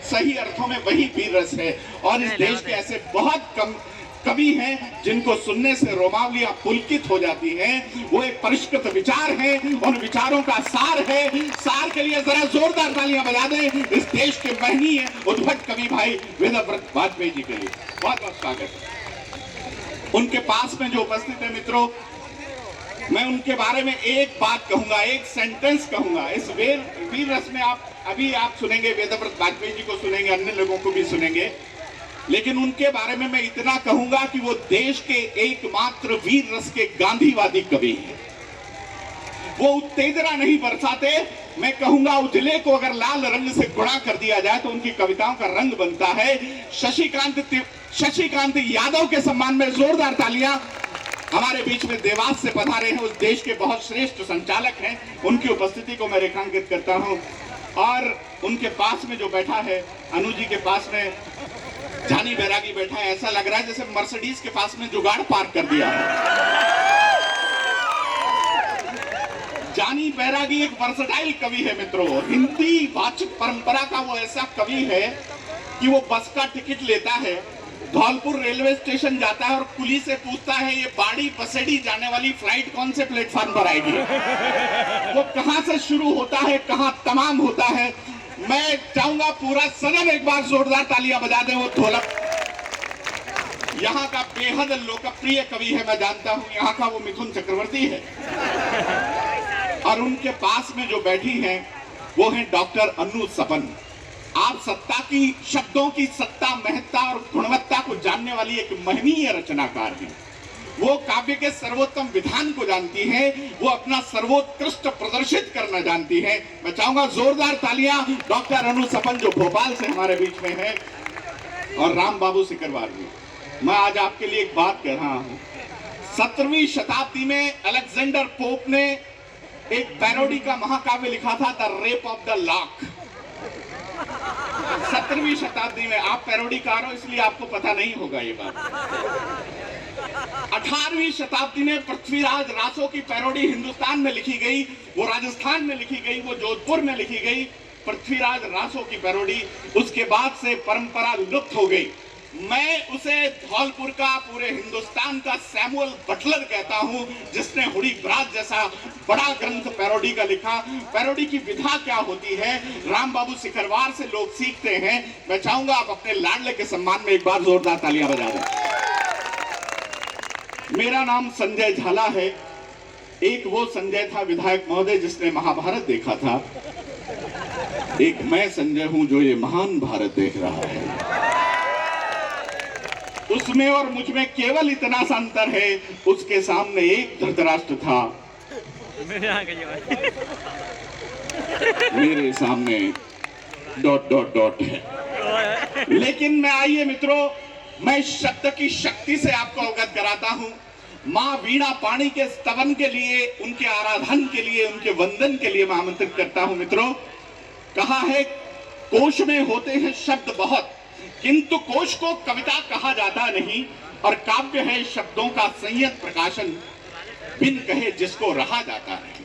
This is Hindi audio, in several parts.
सही अर्थों में वही वीर रस है। और इस देश के ऐसे बहुत कम कवि हैं जिनको सुनने से रोमावलियां पुलकित हो जाती हैं। वो एक परिष्कृत विचार है, उन विचारों का सार है। सार के लिए जरा जोरदार तालियां बजा दें इस देश के महनीय उद्भट कवि भाई वेदव्रत वाजपेयी जी के लिए। बहुत बहुत स्वागत। उनके पास में जो उपस्थित है मित्रों, मैं उनके बारे में एक बात कहूंगा, एक सेंटेंस कहूंगा। इस वीर रस में आप सुनेंगे, वेदव्रत वाजपेयी जी को सुनेंगे, अन्य लोगों को भी सुनेंगे, लेकिन उनके बारे में मैं इतना कहूंगा कि वो देश के एकमात्र वीर रस के गांधीवादी कवि हैं। वो उत्तेजना नहीं बरसाते। मैं कहूंगा उजले को अगर लाल रंग से गुणा कर दिया जाए तो उनकी कविताओं का रंग बनता है। शशिकांत यादव के सम्मान में जोरदार तालियां। हमारे बीच में देवास से पधारे हैं, उस देश के बहुत श्रेष्ठ संचालक हैं, उनकी उपस्थिति को मैं रेखांकित करता हूं। और उनके पास में जो बैठा है, अनु जी के पास में जानी बैरागी बैठा है। ऐसा लग रहा है जैसे मर्सिडीज के पास में जुगाड़ पार्क कर दिया है। जानी बैरागी एक वर्सटाइल कवि है मित्रों। हिंदी वाचिक परंपरा का वो ऐसा कवि है कि वो बस का टिकट लेता है, धौलपुर रेलवे स्टेशन जाता है और कुली से पूछता है ये बाड़ी बसेड़ी जाने वाली फ्लाइट कौन से प्लेटफॉर्म पर आएगी। वो कहां से शुरू होता है, कहां तमाम होता है। मैं चाहूंगा पूरा सदन एक बार जोरदार तालियां बजा दे। वो ढोलक यहाँ का बेहद लोकप्रिय कवि है, मैं जानता हूं। यहाँ का वो मिथुन चक्रवर्ती है। और उनके पास में जो बैठी हैं वो है डॉक्टर अनु सपन। आप सत्ता की, शब्दों की सत्ता, महत्ता और गुणवत्ता को जानने वाली एक महनीय रचनाकार हैं। वो काव्य के सर्वोत्तम विधान को जानती हैं, वो अपना सर्वोत्कृष्ट प्रदर्शित करना जानती हैं। मैं चाहूंगा जोरदार तालियां डॉक्टर अनु सपन जो भोपाल से हमारे बीच में है, और राम बाबू सिकरवार जी। मैं आज आपके लिए एक बात कह रहा हूं। 17वीं शताब्दी में अलेक्जेंडर पोप ने एक पैरोडी का महाकाव्य लिखा था, the rape of the lock. 17वीं शताब्दी में, आप पैरोडीकार हो इसलिए आपको पता नहीं होगा ये बात। 18वीं शताब्दी में पृथ्वीराज रासो की पैरोडी हिंदुस्तान में लिखी गई, वो राजस्थान में लिखी गई, वो जोधपुर में लिखी गई, पृथ्वीराज रासो की पैरोडी। उसके बाद से परंपरा लुप्त हो गई। मैं उसे धौलपुर का, पूरे हिंदुस्तान का सैमुअल बटलर कहता हूं, जिसने हुडी ब्राज जैसा बड़ा ग्रंथ पैरोडी का लिखा। पैरोडी की विधा क्या होती है, राम बाबू सिकरवार से लोग सीखते हैं। मैं चाहूंगा आप अपने लाडले के सम्मान में एक बार जोरदार तालियां बजा दें। मेरा नाम संजय झाला है। एक वो संजय था विधायक महोदय जिसने महाभारत देखा था, एक मैं संजय हूं जो ये महान भारत देख रहा है। उसमें और मुझ में केवल इतना सा अंतर है, उसके सामने एक धृतराष्ट्र था, मेरे सामने ... है। लेकिन मैं, आइए मित्रों, मैं शब्द की शक्ति से आपको अवगत कराता हूं। मां वीणा पाणी के स्तवन के लिए, उनके आराधन के लिए, उनके वंदन के लिए मैं आमंत्रित करता हूं। मित्रों, कहा है कोश में होते हैं शब्द बहुत, किंतु कोश को कविता कहा जाता नहीं, और काव्य है शब्दों का संयत प्रकाशन, बिन कहे जिसको रहा जाता नहीं।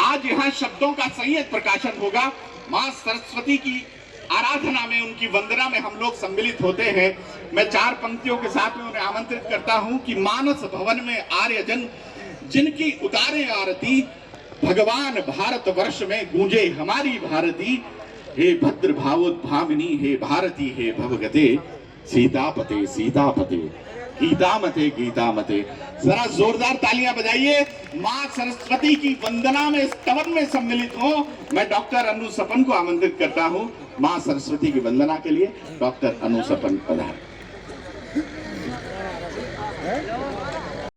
आज यहाँ शब्दों का संयत प्रकाशन होगा। मां सरस्वती की आराधना में, उनकी वंदना में हम लोग सम्मिलित होते हैं। मैं 4 पंक्तियों के साथ में उन्हें आमंत्रित करता हूं कि मानस भवन में आर्यजन जिनकी उतारे आरती, भगवान भारत वर्ष में गूंजे हमारी भारती। हे भद्र भावोद्भामिनी, हे भारती, हे भवगते, सीतापते सीतापते, गीतामते गीतामते। जरा जोरदार तालियां बजाइए। मां सरस्वती की वंदना में, स्तवन में सम्मिलित हो। मैं डॉक्टर अनु सपन को आमंत्रित करता हूं मां सरस्वती की वंदना के लिए। डॉक्टर अनु सपन पधार।